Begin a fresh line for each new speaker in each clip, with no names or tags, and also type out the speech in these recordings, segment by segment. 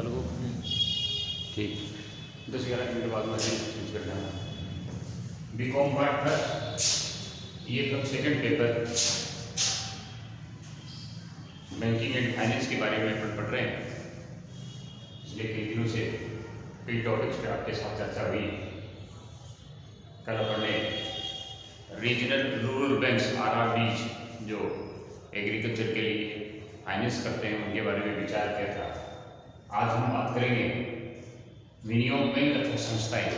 चलो ठीक 10-11 मिनट बाद में चेंज कर देना। बीकॉम पार्ट फर्स्ट, ये तो second paper banking and finance के बारे में अपन पढ़ रहे हैं। इसलिए कई दिनों से कई टॉपिक्स पे आपके साथ चर्चा हुई। कल अपन ने रीजनल रूरल बैंक्स RRBs जो एग्रीकल्चर के लिए फाइनेंस करते हैं उनके बारे में विचार किया था। आज हम बात करेंगे विनियोग बैंक तथा संस्थाएं,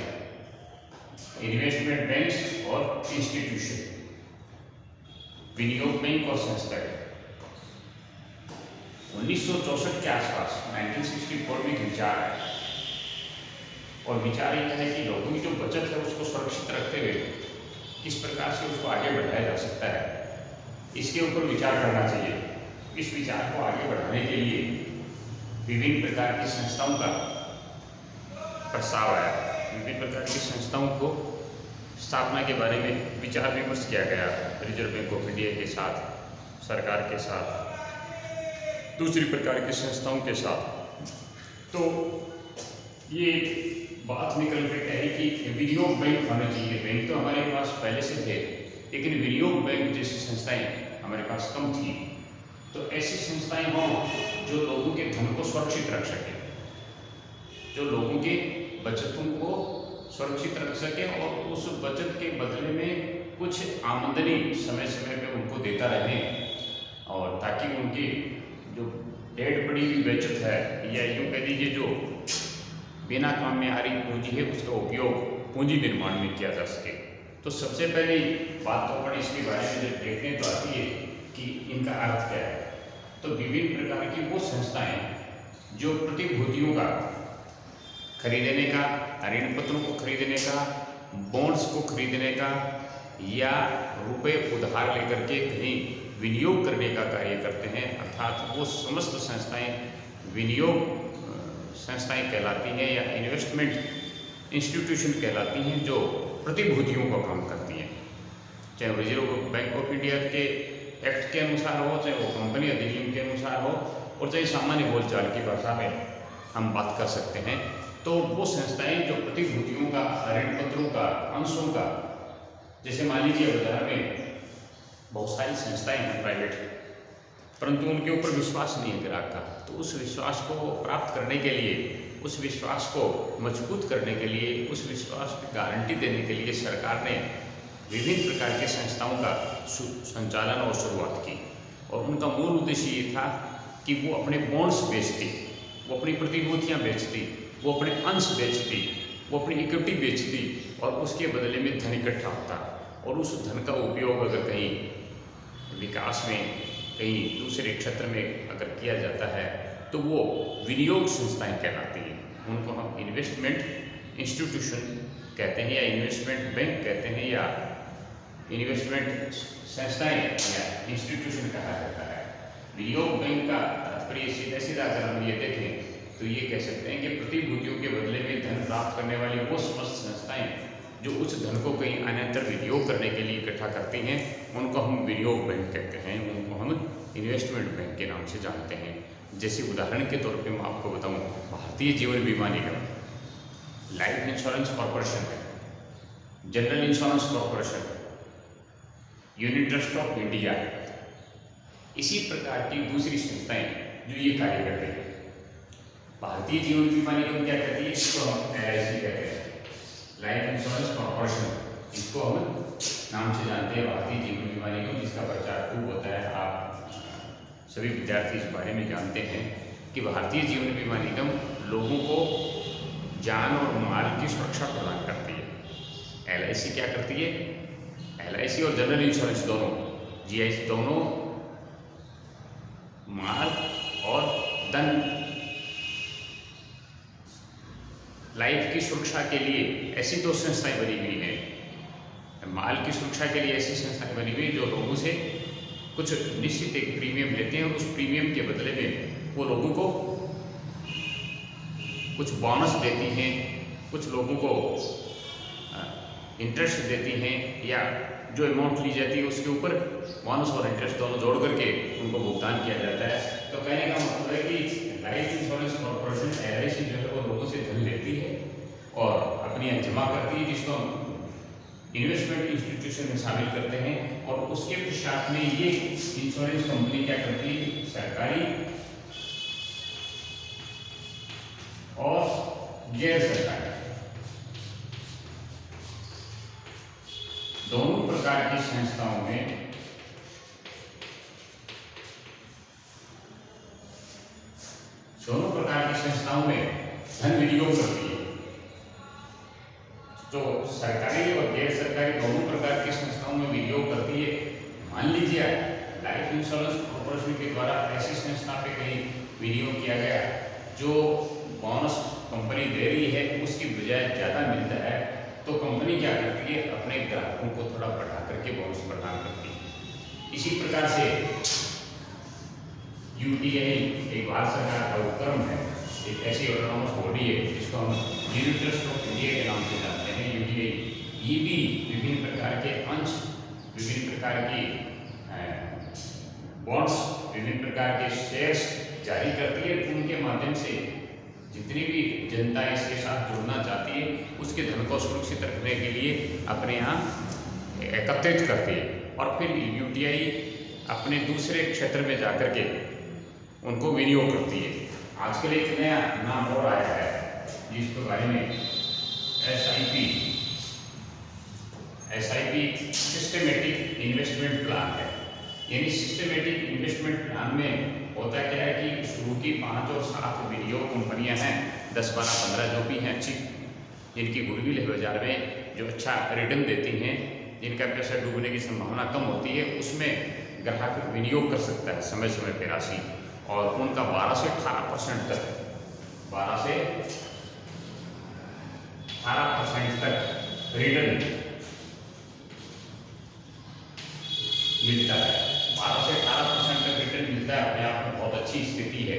इन्वेस्टमेंट बैंक्स और इंस्टीट्यूशन। विनियोग बैंक और संस्थाएं 1964 के आसपास 1964 में विचार है, और विचार यह है कि लोगों की जो बचत है उसको सुरक्षित रखते हुए किस प्रकार से उसको आगे बढ़ाया जा सकता है, इसके ऊपर विचार करना चाहिए। इस विचार को आगे बढ़ाने के लिए विभिन्न प्रकार की संस्थाओं का प्रस्ताव आया। विभिन्न प्रकार की संस्थाओं को स्थापना के बारे में विचार विमर्श किया गया रिजर्व बैंक ऑफ इंडिया के साथ, सरकार के साथ, दूसरी प्रकार की संस्थाओं के साथ। तो ये बात निकल कर है कि विनियोग बैंक होना चाहिए। बैंक तो हमारे पास पहले से थे, लेकिन विनियोग बैंक जैसी संस्थाएं हमारे पास कम थी। तो ऐसी संस्थाएं हों जो लोगों के धन को सुरक्षित रख सके, जो लोगों के बचतों को सुरक्षित रख सके और उस बचत के बदले में कुछ आमदनी समय समय पे उनको देता रहे, और ताकि उनकी जो डेढ़ पड़ी हुई बचत है या यूँ कह दीजिए जो बिना काम में आ रही पूंजी है उसका उपयोग पूंजी निर्माण में किया जा सके। तो सबसे पहले बात तो अपन इसके बारे में जब देखने तो आती है कि इनका अर्थ क्या है। तो विभिन्न प्रकार की वो संस्थाएं जो प्रतिभूतियों का खरीदने का, ऋण पत्रों को खरीदने का, बॉन्ड्स को खरीदने का या रुपए उधार लेकर के कहीं विनियोग करने का कार्य करते हैं, अर्थात वो समस्त संस्थाएं विनियोग संस्थाएं कहलाती हैं या इन्वेस्टमेंट इंस्टीट्यूशन कहलाती हैं जो प्रतिभूतियों का काम करती हैं। चाहे वो रिजर्व बैंक ऑफ इंडिया के एक्ट के अनुसार हो, चाहे वो कंपनी अधिनियम के अनुसार हो, और चाहे सामान्य बोलचाल की भाषा में हम बात कर सकते हैं। तो वो संस्थाएं जो प्रतिभूतियों का, ऋण पत्रों का, अंशों का, जैसे मान लीजिए बाजार में बहुत सारी संस्थाएं हैं प्राइवेट, परंतु उनके ऊपर विश्वास नहीं है ग्राहक का। तो उस विश्वास को प्राप्त करने के लिए, उस विश्वास को मजबूत करने के लिए, उस विश्वास की गारंटी देने के लिए सरकार ने विभिन्न प्रकार के संस्थाओं का संचालन और शुरुआत की। और उनका मूल उद्देश्य ये था कि वो अपने बॉन्ड्स बेचती, वो अपनी प्रतिभूतियाँ बेचती, वो अपने अंश बेचती, वो अपनी इक्विटी बेचती, और उसके बदले में धन इकट्ठा होता, और उस धन का उपयोग अगर कहीं विकास में, कहीं दूसरे क्षेत्र में अगर किया जाता है तो वो विनियोग संस्थाएं कहलाती हैं। उनको हम इन्वेस्टमेंट इंस्टीट्यूशन कहते हैं या इन्वेस्टमेंट बैंक कहते हैं या इन्वेस्टमेंट संस्थाएं या इंस्टीट्यूशन कहा जाता है। विनियोग बैंक का तात्पर्य सीधा सीधा अगर हम ये देखें तो ये कह सकते हैं कि प्रतिभूतियों के बदले में धन प्राप्त करने वाली वो समस्त संस्थाएं जो उस धन को कहीं अन्यत्र विनियोग करने के लिए इकट्ठा करती हैं, उनको हम विनियोग बैंक कहते हैं, उनको हम इन्वेस्टमेंट बैंक के नाम से जानते हैं। जैसे उदाहरण के तौर पे मैं आपको बताऊं, भारतीय जीवन बीमा निगम, लाइफ इंश्योरेंस कॉरपोरेशन है, जनरल इंश्योरेंस कॉरपोरेशन है, यूनिट ट्रस्ट ऑफ इंडिया है, इसी प्रकार की दूसरी संस्थाएं जो ये कार्य करते हैं। भारतीय जीवन बीमा निगम क्या कहती है, इसको हम LIC कहते हैं, लाइफ इंश्योरेंस कॉरपोरेशन, इसको हम नाम से जानते हैं भारतीय जीवन बीमा निगम, जिसका प्रचार खूब होता है। आप सभी विद्यार्थी इस बारे में जानते हैं कि भारतीय जीवन बीमा निगम लोगों को जान और माल की सुरक्षा प्रदान करती है। LIC क्या करती है, LIC और जनरल इंश्योरेंस दोनों, GI दोनों माल और धन, लाइफ की सुरक्षा के लिए ऐसी दो संस्थाएं बनी हुई हैं। माल की सुरक्षा के लिए ऐसी संस्थाएं बनी हुई जो लोगों से कुछ निश्चित एक प्रीमियम लेते हैं, और उस प्रीमियम के बदले में वो लोगों को कुछ बोनस देती हैं, कुछ लोगों को इंटरेस्ट देती हैं, या जो अमाउंट ली जाती है उसके ऊपर बोनस और इंटरेस्ट दोनों जोड़ करके उनको भुगतान किया जाता है। तो कहने का मतलब है कि लाइफ इंश्योरेंस कॉरपोरेशन कंपनियां जमा करती है, जिसको हम इन्वेस्टमेंट इंस्टीट्यूशन में शामिल करते हैं। और उसके पश्चात में ये इंश्योरेंस कंपनी क्या करती है, सरकारी और गैर सरकारी दोनों प्रकार की संस्थाओं में धन विनियोग करती है। तो सरकारी और गैर सरकारी दोनों प्रकार की संस्थाओं में विनियोग करती है। मान लीजिए लाइफ इंश्योरेंस कॉर्पोरेशन के द्वारा ऐसी संस्था पे कहीं विनियोग किया गया जो बोनस कंपनी दे रही है उसकी बजाय ज़्यादा मिलता है, तो कंपनी क्या करती है, अपने ग्राहकों को थोड़ा बढ़ा करके बोनस प्रदान करती है। इसी प्रकार से यूटीआई एक भारत सरकार का उपक्रम है, एक ऐसी ऑटोनॉमस बॉडी है जिसको हम यूनिट ट्रस्ट ऑफ इंडिया के नाम से जानते हैं, यूटीआई। ये भी विभिन्न प्रकार के अंश, विभिन्न प्रकार की बॉन्ड्स, विभिन्न प्रकार के शेयर्स जारी करती है। उनके माध्यम से जितनी भी जनता इसके साथ जुड़ना चाहती है उसके धन को सुरक्षित रखने के लिए अपने यहाँ एकत्रित करती है। और फिर यूटीआई अपने दूसरे क्षेत्र में जाकर के उनको विनियोग करती है। आजकल एक नया नाम और आया है जिसके बारे में एसआईपी सिस्टमेटिक इन्वेस्टमेंट प्लान है। यानी सिस्टमेटिक इन्वेस्टमेंट प्लान में होता क्या है कि शुरू की 5 और 7 विनियोग कंपनियां हैं, 10, 12, 15 जो भी हैं अच्छी, जिनकी गुडविल है बाजार में, जो अच्छा रिटर्न देती हैं, जिनका पैसा डूबने की संभावना कम होती है, उसमें ग्राहक विनियोग कर सकता है समय समय पर राशि। और उनका 12 से 18% तक 18% तक रिटर्न मिलता है। 12 से 18% तक रिटर्न मिलता है, अपने आप में बहुत अच्छी स्थिति है।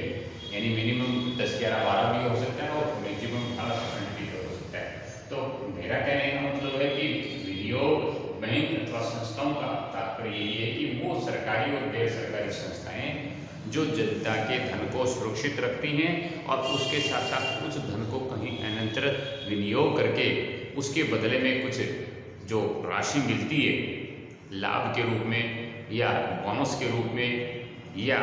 यानी मिनिमम 10, 11, 12 भी हो सकता है और मैक्सिमम 18% भी हो सकता है। तो मेरा कहने का मतलब है कि विनियोग बैंक अथवा संस्थाओं का तात्पर्य ये है कि वो सरकारी और गैर सरकारी संस्थाएं जो जनता के धन को सुरक्षित रखती हैं और उसके साथ साथ उस धन को कहीं अनंतर विनियोग करके उसके बदले में कुछ जो राशि मिलती है लाभ के रूप में या बोनस के रूप में या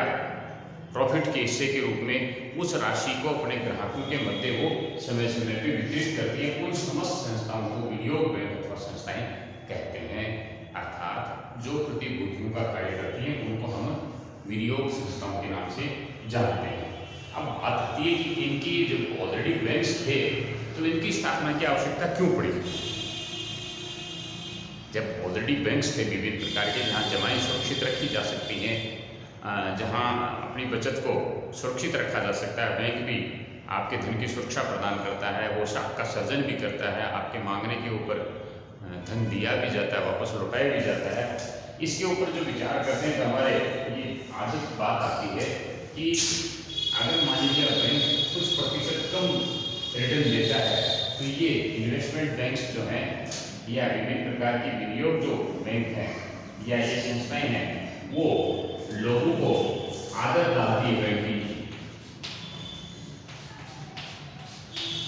प्रॉफिट के हिस्से के रूप में, उस राशि को अपने ग्राहकों के मध्य वो समय समय पर वितरित करती है। उन समस्त संस्थाओं को विनियोग बैंक अथवा संस्थाएं कहते हैं। अर्थात जो प्रतिभूतियों का कार्य करती हैं उनको हम विनियोग संस्थाओं के नाम से जानते हैं। अब बात आती है कि इनकी जब ऑलरेडी बैंक्स थे तो इनकी स्थापना की आवश्यकता क्यों पड़ी। जब ऑलरेडी बैंक्स थे विभिन्न प्रकार के, जहाँ जमाएं सुरक्षित रखी जा सकती हैं, जहाँ अपनी बचत को सुरक्षित रखा जा सकता है, बैंक भी आपके धन की सुरक्षा प्रदान करता है, वो साख का सर्जन भी करता है, आपके मांगने के ऊपर धन दिया भी जाता है, वापस लौटाया भी जाता है। इसके ऊपर जो विचार करते हैं तो हमारे ये आदत बात आती है कि अगर मान लीजिए बैंक कुछ प्रतिशत कम रिटर्न देता है तो ये इन्वेस्टमेंट बैंक्स जो हैं या विभिन्न प्रकार की विनियोग जो बैंक हैं या ये संस्थाएं हैं वो लोगों को आदत डालती है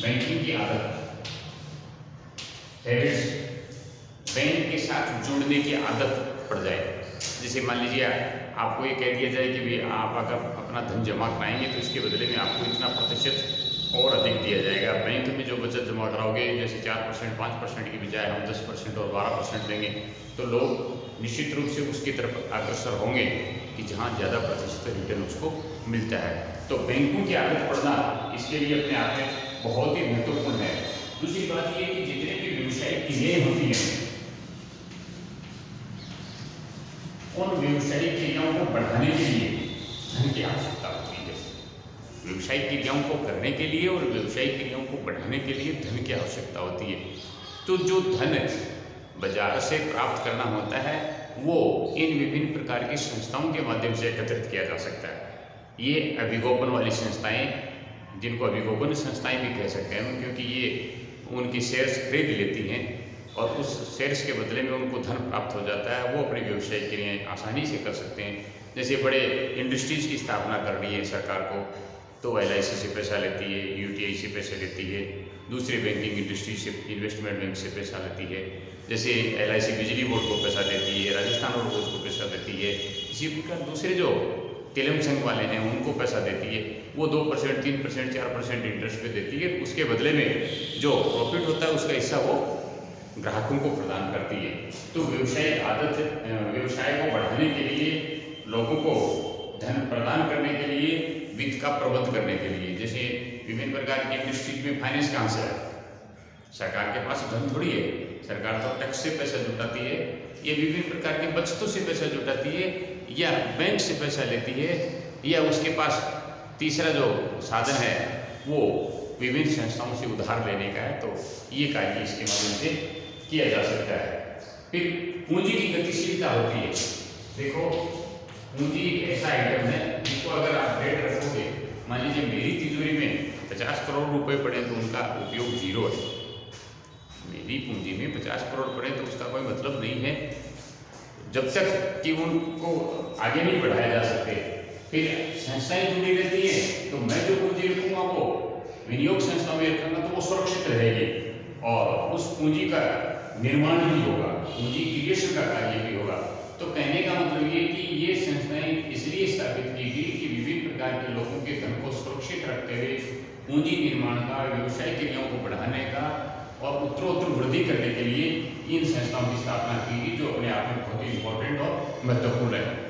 बैंकिंग की आदत, हैबिट्स, बैंक के साथ जुड़ने की आदत पड़ जाए। जैसे मान लीजिए आपको ये कह दिया जाए कि भाई आप अगर अपना धन जमा कराएंगे तो इसके बदले में आपको इतना प्रतिशत और अधिक दिया जाएगा। बैंक में जो बचत जमा कराओगे जैसे 4%, 5% की बजाय हम 10% और 12% देंगे तो लोग निश्चित रूप से उसकी तरफ अग्रसर होंगे कि जहाँ ज़्यादा प्रतिशत रिटर्न उसको मिलता है। तो बैंकों की आदत पड़ना इसके लिए अपने आप में बहुत ही महत्वपूर्ण है। दूसरी बात ये कि जितने भी व्यवसायिक क्रियाएं होती हैं उन व्यवसायिक क्रियाओं को बढ़ाने के लिए धन की आवश्यकता होती है। व्यवसायिक क्रियाओं को करने के लिए और व्यवसायिक क्रियाओं को बढ़ाने के लिए धन की आवश्यकता होती है। तो जो धन बाजार से प्राप्त करना होता है वो इन विभिन्न प्रकार की संस्थाओं के माध्यम से एकत्रित किया जा सकता है। ये अभिगोपन वाली संस्थाएं, जिनको अभिगोपन संस्थाएं भी कह सकते हैं, क्योंकि ये उनकी शेयर्स खरीद लेती हैं और उस शेयर्स के बदले में उनको धन प्राप्त हो जाता है। वो अपनी व्यवसायिक क्रियाएं आसानी से कर सकते हैं। जैसे बड़े इंडस्ट्रीज़ की स्थापना कर रही है सरकार को, तो LIC से पैसा लेती है, UTI से पैसे लेती है, दूसरे बैंकिंग इंडस्ट्री से, इन्वेस्टमेंट बैंक से पैसा लेती है। जैसे LIC बिजली बोर्ड को पैसा देती है, राजस्थान रोड को पैसा देती है, इसी प्रकार दूसरे जो तेलम संघ वाले हैं उनको पैसा देती है। वो 2%, 3%, 4% इंटरेस्ट पे देती है। उसके बदले में जो प्रॉफिट होता है उसका हिस्सा वो ग्राहकों को प्रदान करती है। तो व्यवसाय को बढ़ाने के लिए, लोगों को धन प्रदान करने के लिए, वित्त का प्रबंध करने के लिए, जैसे विभिन्न प्रकार की इंडस्ट्रीज में फाइनेंस कहाँ से है? सरकार के पास धन थोड़ी है। सरकार तो टैक्स से पैसा जुटाती है, या विभिन्न प्रकार की बचतों से पैसा जुटाती है, या बैंक से पैसा लेती है, या उसके पास तीसरा जो साधन है वो विभिन्न संस्थाओं से उधार लेने का है। तो ये कार्य इसके माध्यम से किया जा सकता है। फिर पूंजी की गतिशीलता होती है। देखो, पूंजी एक ऐसा आइटम है जिसको अगर आप रेट रखोगे, मान लीजिए मेरी तिजोरी में 50 करोड़ रुपए पड़े तो उनका उपयोग जीरो है। मेरी पूंजी में 50 करोड़ पड़े तो उसका कोई मतलब नहीं है जब तक कि उनको आगे नहीं बढ़ाया जा सके। फिर संस्थाएं जुड़ी रहती है, तो मैं जो पूंजी रखूंगा वो विनियोग संस्था में रखूंगा तो वो सुरक्षित रहेगी और उस पूंजी का निर्माण भी होगा, पूंजी क्रिएशन का कार्य भी होगा। तो कहने का मतलब ये कि ये संस्थाएं इसलिए स्थापित की गई कि विभिन्न प्रकार के लोगों के धन को सुरक्षित रखते हुए पूंजी निर्माण का, व्यवसाय क्रियाओं को बढ़ाने का और उत्तरोत्तर वृद्धि करने के लिए इन संस्थाओं की स्थापना की गई, जो अपने आप में बहुत ही इंपॉर्टेंट और महत्वपूर्ण है।